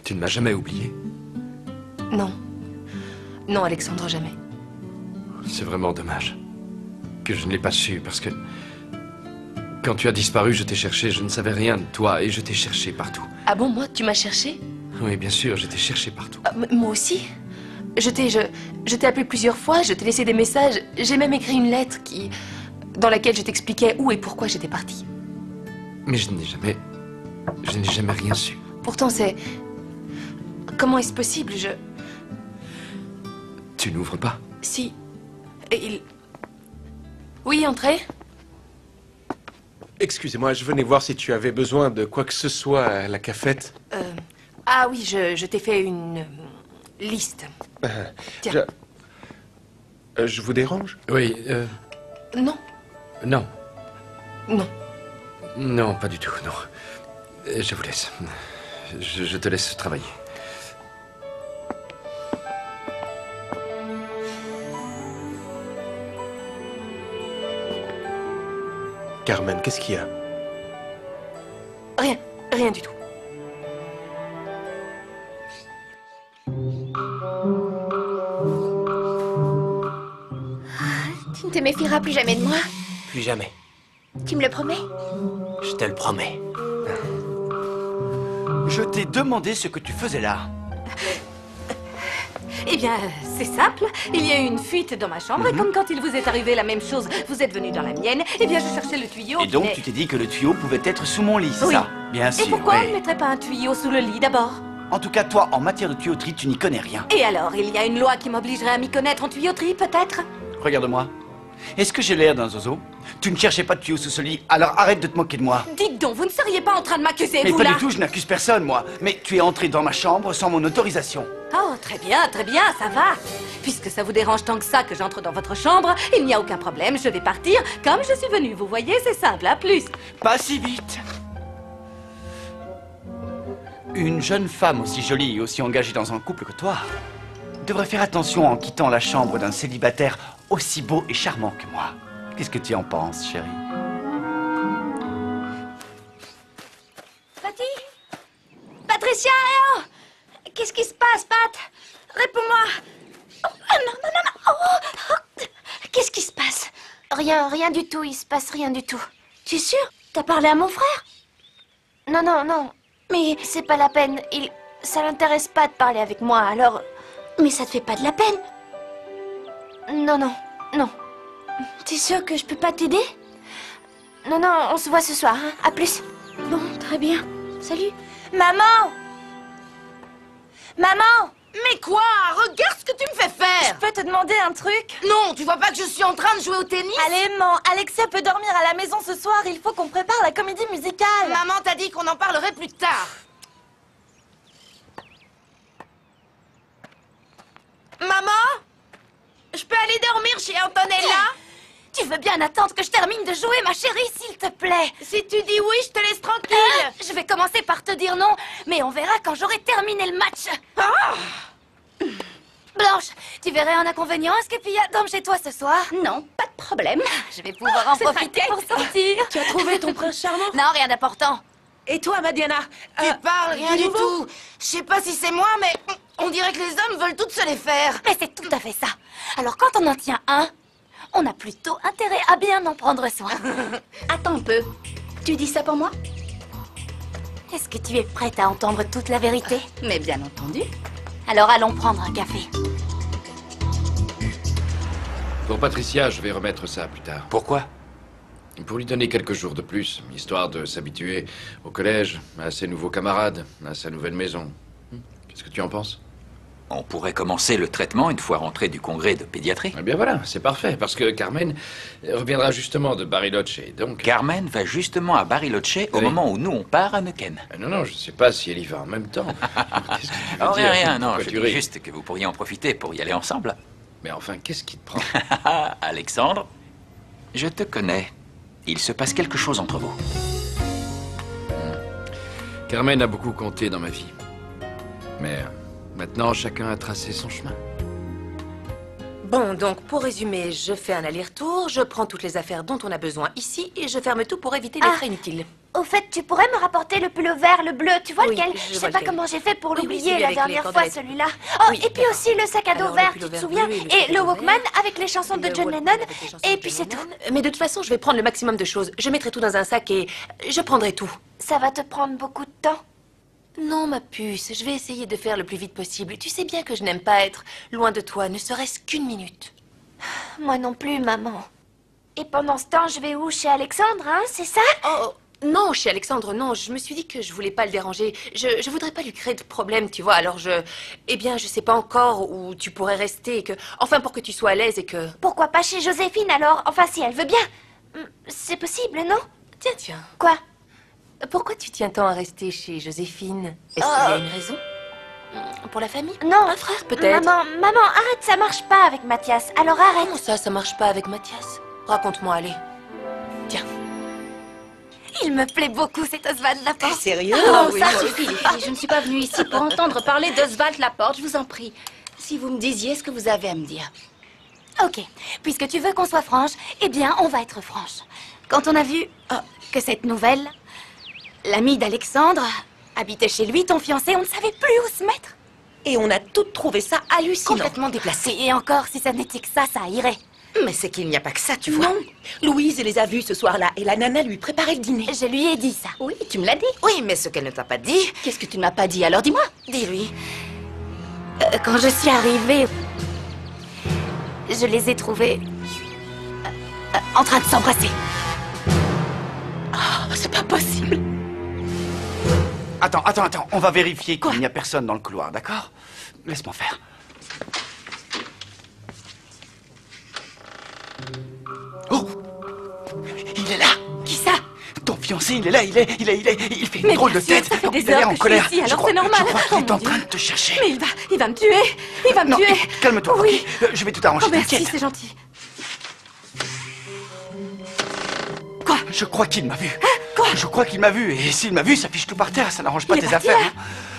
Tu ne m'as jamais oublié. Non. Non, Alexandre, jamais. C'est vraiment dommage que je ne l'ai pas su, parce que quand tu as disparu, je t'ai cherché, je ne savais rien de toi et je t'ai cherché partout. Ah bon, moi, tu m'as cherché? Oui, bien sûr, je t'ai cherché partout. Moi aussi. Je t'ai appelé plusieurs fois, je t'ai laissé des messages. J'ai même écrit une lettre dans laquelle je t'expliquais où et pourquoi j'étais partie. Mais je n'ai jamais rien su. Pourtant, c'est... Comment est-ce possible? Tu n'ouvres pas? Si. Oui, entrez. Excusez-moi, je venais voir si tu avais besoin de quoi que ce soit à la cafette. Ah oui, je t'ai fait une liste. Tiens. Je vous dérange? Oui, Non. non. Non. Non, pas du tout, non. Je vous laisse. Je te laisse travailler. Carmen, qu'est-ce qu'il y a? Rien. Rien du tout. Tu ne te méfieras plus jamais de moi? Plus jamais. Tu me le promets? Je te le promets. Je t'ai demandé ce que tu faisais là. Eh bien, c'est simple. Il y a eu une fuite dans ma chambre et comme quand il vous est arrivé la même chose, vous êtes venu dans la mienne, eh bien, je cherchais le tuyau. Et donc, tu t'es dit que le tuyau pouvait être sous mon lit, c'est Oui. ça? Bien sûr, Et pourquoi on oui. ne mettrait pas un tuyau sous le lit d'abord? En tout cas, toi, en matière de tuyauterie, tu n'y connais rien. Et alors, il y a une loi qui m'obligerait à m'y connaître en tuyauterie, peut-être? Regarde-moi. Est-ce que j'ai l'air d'un zozo? Tu ne cherchais pas de tuyau sous ce lit, alors arrête de te moquer de moi. Dites donc, vous ne seriez pas en train de m'accuser, Mais vous, pas là? du tout, je n'accuse personne, moi. Mais tu es entré dans ma chambre sans mon autorisation. Oh, très bien, ça va. Puisque ça vous dérange tant que ça que j'entre dans votre chambre, il n'y a aucun problème, je vais partir comme je suis venue. Vous voyez, c'est simple, à plus. Pas si vite. Une jeune femme aussi jolie et aussi engagée dans un couple que toi devrait faire attention en quittant la chambre d'un célibataire aussi beau et charmant que moi. Qu'est-ce que tu en penses, chérie? Patty? Patricia, oh! Qu'est-ce qui se passe, Pat? Réponds-moi! Oh, non! Oh! Qu'est-ce qui se passe? Rien du tout, il se passe rien du tout. Tu es sûre? T'as parlé à mon frère? Non. Mais... C'est pas la peine, ça l'intéresse pas de parler avec moi, alors... Mais ça te fait pas de la peine? Non. T'es sûre que je peux pas t'aider? Non, on se voit ce soir, hein. À plus. Bon, très bien. Salut. Maman! Maman! Mais quoi? Regarde ce que tu me fais faire! Je peux te demander un truc? Non, tu vois pas que je suis en train de jouer au tennis? Allez, maman, Alexia peut dormir à la maison ce soir. Il faut qu'on prépare la comédie musicale. Maman t'a dit qu'on en parlerait plus tard. Maman? Je peux aller dormir chez Antonella? Tu veux bien attendre que je termine de jouer, ma chérie, s'il te plaît? Si tu dis oui, je te laisse tranquille. Je vais commencer par te dire non, mais on verra quand j'aurai terminé le match. Blanche, tu verrais un inconvénient à ce que Pia dorme chez toi ce soir? Non, pas de problème. Je vais pouvoir en profiter pour sortir. Tu as trouvé ton prince charmant? Non, rien d'important. Et toi, Madiana? Tu parles rien du nouveau? tout. Je sais pas si c'est moi, mais on dirait que les hommes veulent toutes se les faire. Mais c'est tout à fait ça. Alors quand on en tient un, on a plutôt intérêt à bien en prendre soin. Attends un peu. Tu dis ça pour moi? Est-ce que tu es prête à entendre toute la vérité? Mais bien entendu. Alors allons prendre un café. Pour Patricia, je vais remettre ça plus tard. Pourquoi? Pour lui donner quelques jours de plus, histoire de s'habituer au collège, à ses nouveaux camarades, à sa nouvelle maison. Qu'est-ce que tu en penses? On pourrait commencer le traitement une fois rentré du congrès de pédiatrie. Eh bien voilà, c'est parfait, parce que Carmen reviendra justement de Bariloche, donc... Carmen va justement à Bariloche au Oui. moment où nous on part à Neuquén. Non, je sais pas si elle y va en même temps. Qu'est-ce que tu veux Oh, dire? rien, non, Pourquoi je tu dis ris? juste que vous pourriez en profiter pour y aller ensemble. Mais enfin, qu'est-ce qui te prend? Alexandre, je te connais. Il se passe quelque chose entre vous. Carmen a beaucoup compté dans ma vie. Mais maintenant, chacun a tracé son chemin. Bon, donc pour résumer, je fais un aller-retour, je prends toutes les affaires dont on a besoin ici et je ferme tout pour éviter les frais inutiles. Au fait, tu pourrais me rapporter le pull vert, le bleu, tu vois Oui, lequel? je Je vois sais pas lequel. comment j'ai fait pour Oui, l'oublier celui la avec les dernière fois, cordelettes. celui-là. Oh, Oui, et puis d'accord. aussi le sac à dos Alors, le vert, pull tu te vert souviens? bleu et le Et sac à le dos Walkman vert. avec les chansons de Le John Walkman Lennon. avec les chansons Et de puis John c'est tout. Lennon. Mais de toute façon, je vais prendre le maximum de choses. Je mettrai tout dans un sac et je prendrai tout. Ça va te prendre beaucoup de temps. Non, ma puce, je vais essayer de faire le plus vite possible. Tu sais bien que je n'aime pas être loin de toi, ne serait-ce qu'une minute. Moi non plus, maman. Et pendant ce temps, je vais où? Chez Alexandre, hein? C'est ça? Oh, non, chez Alexandre, non. Je me suis dit que je voulais pas le déranger. Je voudrais pas lui créer de problème, tu vois. Alors eh bien, je sais pas encore où tu pourrais rester et que... Enfin, pour que tu sois à l'aise et que... Pourquoi pas chez Joséphine alors? Enfin, si elle veut bien. C'est possible, non? Tiens. Quoi? Pourquoi tu tiens tant à rester chez Joséphine? Est-ce qu'il y a une raison? Pour la famille? Non. Un frère, peut-être? Maman, arrête, ça marche pas avec Mathias. Alors arrête. Comment ça marche pas avec Mathias? Raconte-moi, allez. Tiens. Il me plaît beaucoup, cet Oswald Laporte. Sérieux? Oh, ça suffit, les filles. Je ne suis pas venue ici pour entendre parler d'Oswald Laporte, je vous en prie. Si vous me disiez ce que vous avez à me dire. Ok, puisque tu veux qu'on soit franche, eh bien, on va être franche. Quand on a vu que cette nouvelle, l'ami d'Alexandre, habitait chez lui, ton fiancé, on ne savait plus où se mettre. Et on a toutes trouvé ça hallucinant. Complètement déplacé. Et encore, si ça n'était que ça irait. Mais c'est qu'il n'y a pas que ça, tu vois. Non. Louise les a vus ce soir-là et la nana lui préparait le dîner. Je lui ai dit ça. Oui, tu me l'as dit. Oui, mais ce qu'elle ne t'a pas dit... Qu'est-ce que tu ne m'as pas dit? Alors dis-moi. Dis-lui. Quand je suis arrivée, je les ai trouvés en train de s'embrasser. Oh, c'est pas possible. Attends, on va vérifier qu'il n'y a personne dans le couloir, d'accord? Laisse-moi faire. Oh! Il est là! Qui ça? Ton fiancé, il est là, il fait une Mais drôle de bien sûr, tête. ça fait Non, des il a l'air heures en que je colère. suis ici, alors c'est normal. Je crois qu'il Oh, est en mon train Dieu. de te chercher. Mais il va me tuer. Il va me Non, tuer. écoute, calme-toi. Oui. ok je vais tout arranger, Oh, merci, t'inquiète. c'est gentil. Je crois qu'il m'a vu. Quoi? Je crois qu'il m'a vu. Et s'il m'a vu, ça fiche tout par terre. Ça n'arrange pas Il est tes parti, affaires. là.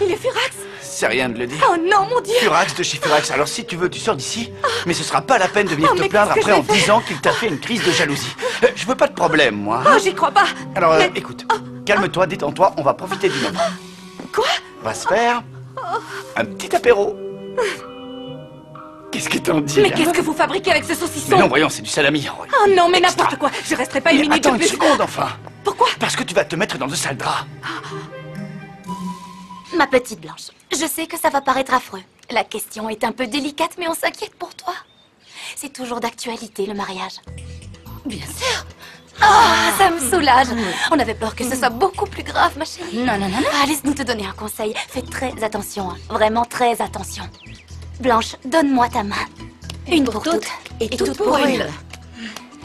Il est furax. C'est rien de le dire. Oh non, mon Dieu. Furax de chez Furax. Alors si tu veux, tu sors d'ici. Mais ce sera pas la peine de venir Oh, te mais plaindre qu'est-ce que après en je vais disant qu'il t'a fait une crise de jalousie. Je veux pas de problème, moi. Oh, j'y crois pas. Alors, Mais- écoute, calme-toi, détends-toi, on va profiter du moment. Quoi? On va se faire un petit apéro. Qu'est-ce que t'en dis? Mais hein qu'est-ce que vous fabriquez avec ce saucisson? Mais non, voyons, c'est du salami. Oh non, mais Extra. n'importe quoi. Je resterai pas une Mais minute attends de une plus. seconde, enfin. Pourquoi? Parce que tu vas te mettre dans de sales draps. Ma petite Blanche, je sais que ça va paraître affreux. La question est un peu délicate, mais on s'inquiète pour toi. C'est toujours d'actualité, le mariage. Bien sûr. Ah, ça me soulage. On avait peur que ce soit beaucoup plus grave, ma chérie. Non. Ah, laisse-nous te donner un conseil. Fais très attention, hein. Vraiment très attention. Blanche, donne-moi ta main. Une pour toutes et toute pour une.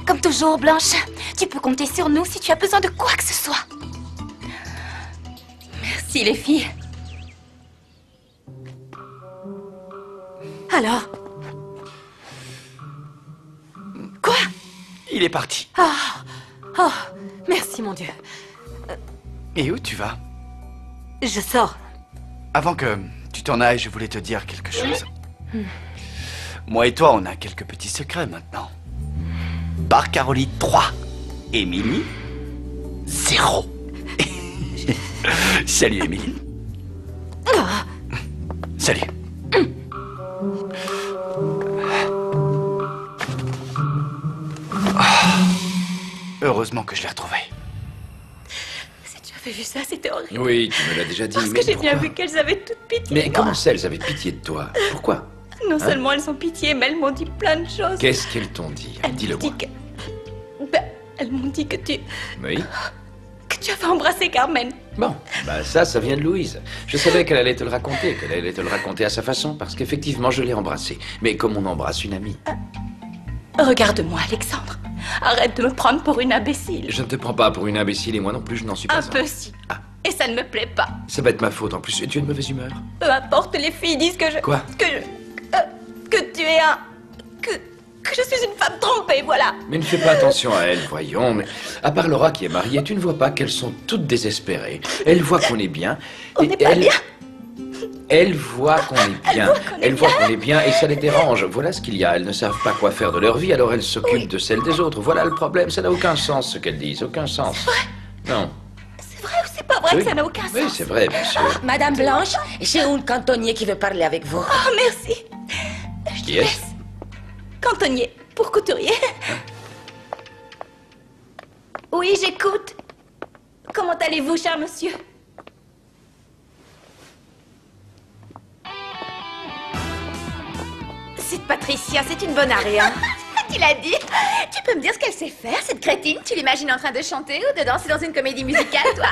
Comme toujours, Blanche, tu peux compter sur nous si tu as besoin de quoi que ce soit. Merci, les filles. Alors? Quoi? Il est parti. Oh, merci, mon Dieu. Et où tu vas? Je sors. Avant que tu t'en ailles, je voulais te dire quelque chose. Moi et toi, on a quelques petits secrets maintenant. Par Caroline 3, Émilie 0. Salut Émilie. Salut. Heureusement que je l'ai retrouvée. Si tu avais vu ça, c'était horrible. Oui, tu me l'as déjà dit. Parce mais que j'ai bien pourquoi vu qu'elles avaient toute pitié. Mais de comment moi. ça, elles avaient pitié de toi? Pourquoi? Non seulement elles ont pitié, mais elles m'ont dit plein de choses. Qu'est-ce qu'elles t'ont dit? Elles m'ont Dis-le-moi. dit elles m'ont dit que tu Oui. avais embrassé Carmen. Bon, bah ça vient de Louise. Je savais qu'elle allait te le raconter, qu'elle allait te le raconter à sa façon, parce qu'effectivement, je l'ai embrassée. Mais comme on embrasse une amie. Regarde-moi, Alexandre. Arrête de me prendre pour une imbécile. Je ne te prends pas pour une imbécile et moi non plus, je n'en suis pas Un peu si. Ah. Et ça ne me plaît pas. Ça va être ma faute en plus. Tu es de mauvaise humeur? Peu importe, les filles disent que je... Quoi? Que tu es un... Que je suis une femme trompée, voilà. Mais ne fais pas attention à elle, voyons. Mais à part Laura qui est mariée, tu ne vois pas qu'elles sont toutes désespérées. Elle voit qu'on est bien. On et n'est pas elle... bien. Elle voit qu'on est bien. Elle voit qu'on est bien et ça les dérange. Voilà ce qu'il y a. Elles ne savent pas quoi faire de leur vie, alors elles s'occupent de celle des autres. Voilà le problème. Ça n'a aucun sens ce qu'elles disent. Aucun sens. Non. Pas vrai Oui. que ça n'a aucun Oui, sens. c'est vrai, bien sûr. Madame Blanche, j'ai un cantonnier qui veut parler avec vous. Oh, merci. Qui est-ce? Cantonnier, pour couturier. Oui, j'écoute. Comment allez-vous, cher monsieur? C'est Patricia, c'est une bonne aria. Tu l'as dit. Tu peux me dire ce qu'elle sait faire, cette crétine? Tu l'imagines en train de chanter ou de danser dans une comédie musicale, toi?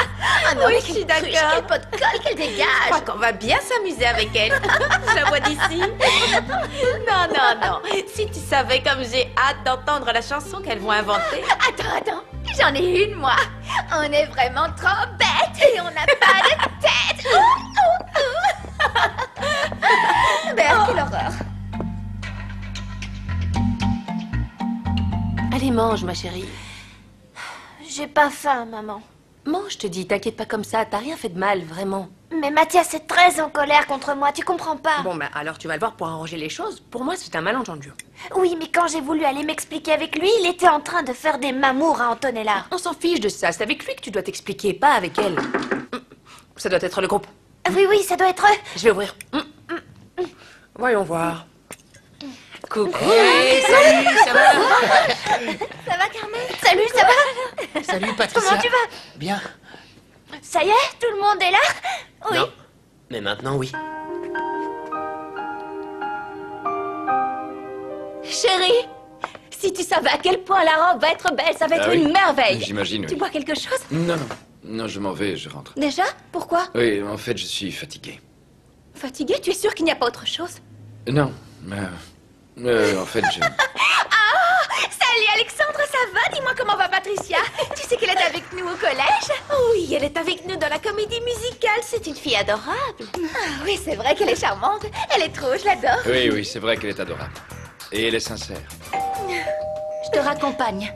Ah non, Oui, mais je suis quelle d'accord. cruche, quel pot de colle qu'elle Je dégage. crois qu'on va bien s'amuser avec elle. Je la vois d'ici. Non, non, non. Si tu savais comme j'ai hâte d'entendre la chanson qu'elles vont inventer. Attends, j'en ai une, moi. On est vraiment trop bêtes et on n'a pas de tête. Ben, quelle horreur. Allez, mange, ma chérie. J'ai pas faim, maman. Mange, je te dis, t'inquiète pas comme ça, t'as rien fait de mal, vraiment. Mais Mathias est très en colère contre moi, tu comprends pas? Bon, ben alors tu vas le voir pour arranger les choses. Pour moi, c'est un malentendu. Oui, mais quand j'ai voulu aller m'expliquer avec lui, il était en train de faire des mamours à Antonella. On s'en fiche de ça, c'est avec lui que tu dois t'expliquer, pas avec elle. Ça doit être le groupe. Oui, ça doit être eux. Je vais ouvrir. Voyons voir. Coucou. Salut, ça va? Ça va, Carmen? Salut, ça va? Salut, Patricia. Comment tu vas? Bien. Ça y est, tout le monde est là? Oui. Non. Mais maintenant, oui. Chérie, si tu savais à quel point la robe va être belle, ça va être Ah oui. une merveille. J'imagine, Tu oui. bois quelque chose? Non, non. Non, je m'en vais, je rentre. Déjà? Pourquoi? Oui, en fait, je suis fatigué. Fatigué? Tu es sûr qu'il n'y a pas autre chose? Non, en fait, je... Salut Alexandre, ça va? Dis-moi comment va Patricia? Tu sais qu'elle est avec nous au collège? Oui, elle est avec nous dans la comédie musicale. C'est une fille adorable. Ah oui, c'est vrai qu'elle est charmante. Elle est trop, je l'adore. Oui, oui, c'est vrai qu'elle est adorable. Et elle est sincère. Je te raccompagne.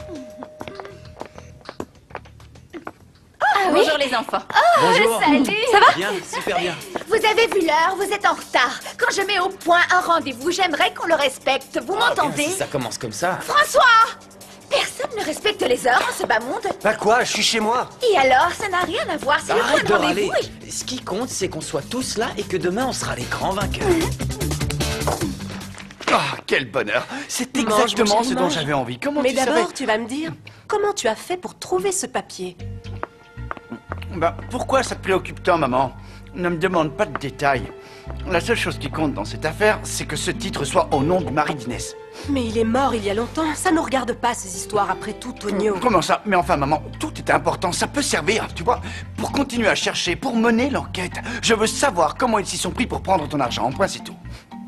Bonjour les enfants. Bonjour. Salut! Ça va? Bien, super bien. Vous avez vu l'heure, vous êtes en retard. Quand je mets au point un rendez-vous, j'aimerais qu'on le respecte. Vous m'entendez? Si ça commence comme ça. François! Personne ne respecte les heures en ce bas monde. Pas quoi, je suis chez moi. Et alors, ça n'a rien à voir. C'est le point Arrête de de rendez-vous. râler. Ce qui compte, c'est qu'on soit tous là et que demain, on sera les grands vainqueurs. Ah, quel bonheur. C'est Mange, exactement mon chéri, ce dont mange. j'avais envie. Comment Mais tu savais? d'abord, tu vas me dire comment tu as fait pour trouver ce papier. Ben, pourquoi ça te préoccupe tant, maman? Ne me demande pas de détails. La seule chose qui compte dans cette affaire, c'est que ce titre soit au nom du mari d'Inès. Mais il est mort il y a longtemps. Ça ne regarde pas ces histoires après tout, Tonio. Comment ça? Mais enfin, maman, tout est important. Ça peut servir, tu vois, pour continuer à chercher, pour mener l'enquête. Je veux savoir comment ils s'y sont pris pour prendre ton argent. En point, c'est tout.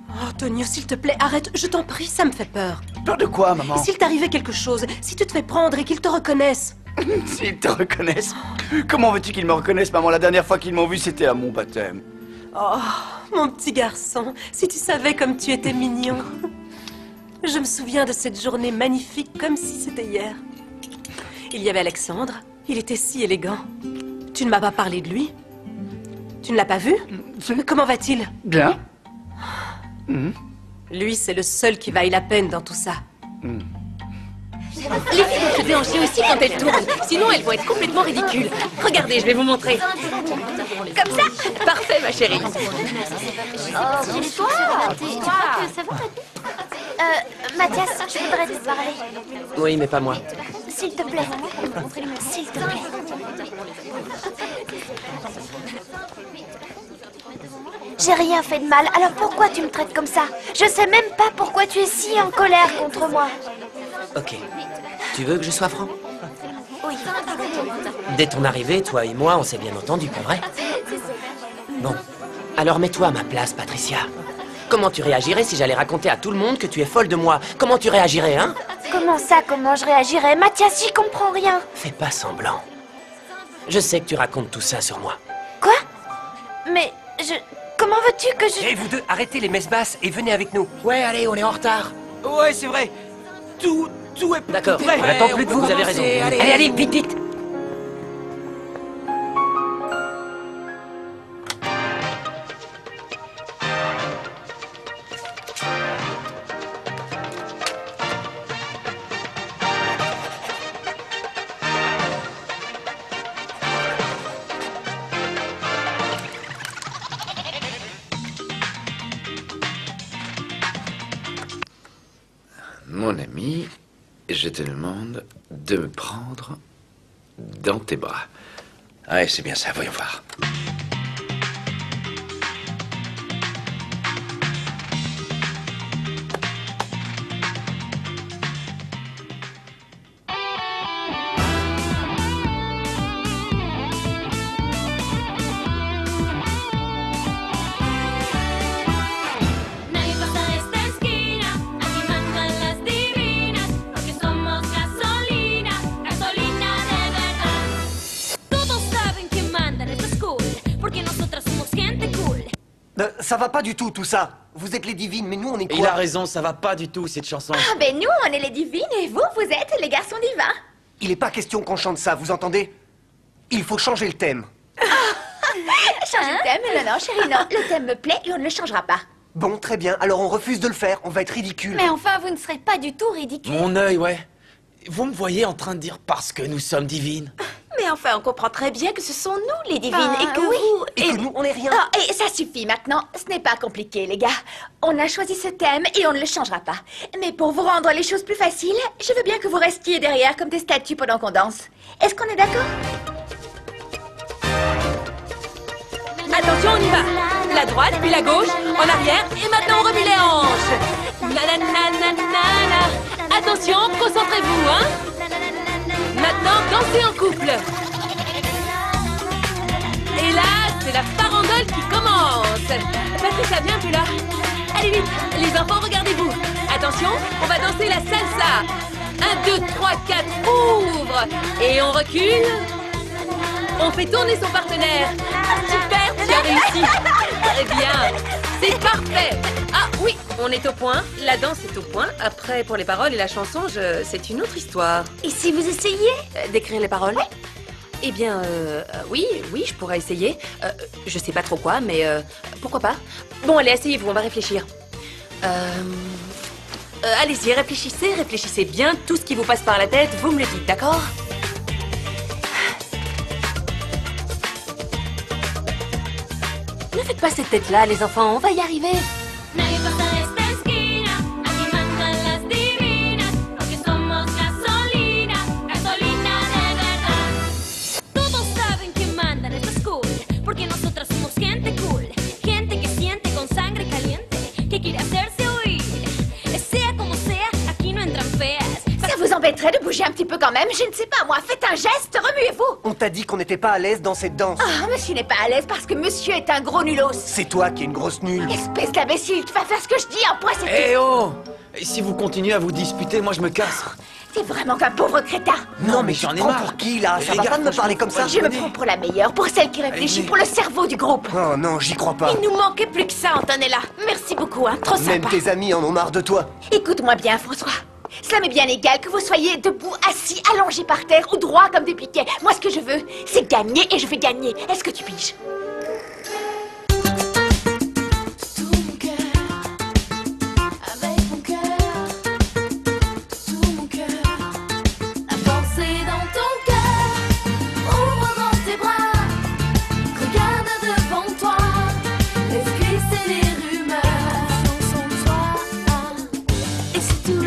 Oh, Tonio, s'il te plaît, arrête. Je t'en prie, ça me fait peur. Peur de quoi, maman? S'il t'arrivait quelque chose, si tu te fais prendre et qu'ils te reconnaissent. S'ils te reconnaissent? Comment veux-tu qu'ils me reconnaissent, maman? La dernière fois qu'ils m'ont vu, c'était à mon baptême. Oh, mon petit garçon, si tu savais comme tu étais mignon. Je me souviens de cette journée magnifique comme si c'était hier. Il y avait Alexandre, il était si élégant. Tu ne m'as pas parlé de lui? Tu ne l'as pas vu? Comment va-t-il? Bien. Lui, c'est le seul qui vaille la peine dans tout ça. Les filles doivent se déhancher aussi quand elles tournent. Sinon, elles vont être complètement ridicules. Regardez, je vais vous montrer. Comme ça? Parfait, ma chérie. Mathias, je voudrais te parler. Oui, mais pas moi. S'il te plaît. S'il te plaît. J'ai rien fait de mal, alors pourquoi tu me traites comme ça? Je sais même pas pourquoi tu es si en colère contre moi. Ok. Tu veux que je sois franc? Oui. Dès ton arrivée, toi et moi, on s'est bien entendu, pas vrai? Bon. Alors mets-toi à ma place, Patricia. Comment tu réagirais si j'allais raconter à tout le monde que tu es folle de moi? Comment tu réagirais, hein? Comment ça, comment je réagirais? Mathias, j'y comprends rien. Fais pas semblant. Je sais que tu racontes tout ça sur moi. Quoi? Mais je... Comment veux-tu que je... Et vous deux, arrêtez les messes basses et venez avec nous. Ouais, allez, on est en retard. Ouais, c'est vrai. Tout est D'accord, prêt. on n'attend plus de vous, vous avez raison. Allez, vite, vite. Mon ami, je te demande de me prendre dans tes bras. Ouais, c'est bien ça, voyons voir. Ça va pas du tout, tout ça. Vous êtes les divines, mais nous, on est quoi? Il a raison, ça va pas du tout, cette chanson. Ah ben nous, on est les divines et vous, vous êtes les garçons divins. Il est pas question qu'on chante ça, vous entendez? Il faut changer le thème. Changer le thème? Non, non, chérie, non. Le thème me plaît et on ne le changera pas. Bon, très bien, alors on refuse de le faire, on va être ridicule. Mais enfin, vous ne serez pas du tout ridicule. Mon œil, ouais. Vous me voyez en train de dire parce que nous sommes divines. Mais enfin, on comprend très bien que ce sont nous, les divines, Ah, et que oui. vous... Et que nous, on est rien. Ah, et ça suffit maintenant. Ce n'est pas compliqué, les gars. On a choisi ce thème et on ne le changera pas. Mais pour vous rendre les choses plus faciles, je veux bien que vous restiez derrière comme des statues pendant qu'on danse. Est-ce qu'on est d'accord? Attention, on y va. La droite, puis la gauche, en arrière, et maintenant on remue les hanches. Nananananana. Attention, concentrez-vous, hein. Maintenant, dansez en couple. Et là, c'est la farandole qui commence. Patricia, viens plus là. Allez vite, les enfants, regardez-vous. Attention, on va danser la salsa. 1, 2, 3, 4, ouvre. Et on recule. On fait tourner son partenaire. Super, tu as réussi. Très bien, c'est parfait. Ah oui, on est au point. La danse est au point. Après, pour les paroles et la chanson, c'est une autre histoire. Et si vous essayiez D'écrire les paroles? Eh bien, oui, je pourrais essayer. Je sais pas trop quoi, mais pourquoi pas. Bon, allez, asseyez-vous, on va réfléchir. Allez-y, réfléchissez bien. Tout ce qui vous passe par la tête, vous me le dites, d'accord? Ne faites pas cette tête-là, les enfants, on va y arriver. Ça vous embêterait de bouger un petit peu quand même? Je ne sais pas, moi. Faites un geste, remuez-vous. On t'a dit qu'on n'était pas à l'aise dans cette danse. Ah, monsieur n'est pas à l'aise parce que monsieur est un gros nulos. C'est toi qui es une grosse nulle. Espèce d'imbécile, tu vas faire ce que je dis, en point c'est Eh oh! Et si vous continuez à vous disputer, moi je me casse. T'es vraiment qu'un pauvre crétin. Non, mais j'en tu ai te prends marre. pour qui, là? Ça Les va gars, pas de me franchement, parler comme ça. Je me prends pour la meilleure, pour celle qui réfléchit, pour le cerveau du groupe. Oh non, j'y crois pas. Il nous manquait plus que ça, Antonella. Merci beaucoup, hein, trop Même sympa. tes amis en ont marre de toi. Écoute-moi bien, François. Cela m'est bien égal que vous soyez debout, assis, allongé par terre ou droit comme des piquets. Moi, ce que je veux, c'est gagner et je vais gagner. Est-ce que tu piges? Et si tout